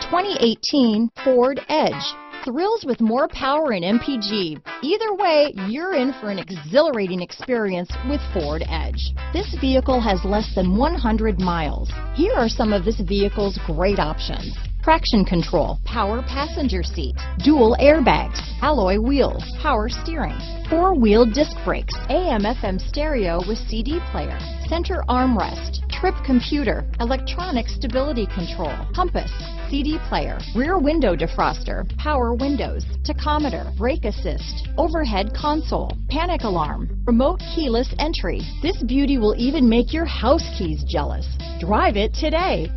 2018 Ford Edge. Thrills with more power and MPG. Either way, you're in for an exhilarating experience with Ford Edge. This vehicle has less than 100 miles. Here are some of this vehicle's great options: traction control, power passenger seat, dual airbags, alloy wheels, power steering, four-wheel disc brakes, AM/FM stereo with CD player, center armrest, trip computer, electronic stability control, compass, CD player, rear window defroster, power windows, tachometer, brake assist, overhead console, panic alarm, remote keyless entry. This beauty will even make your house keys jealous. Drive it today.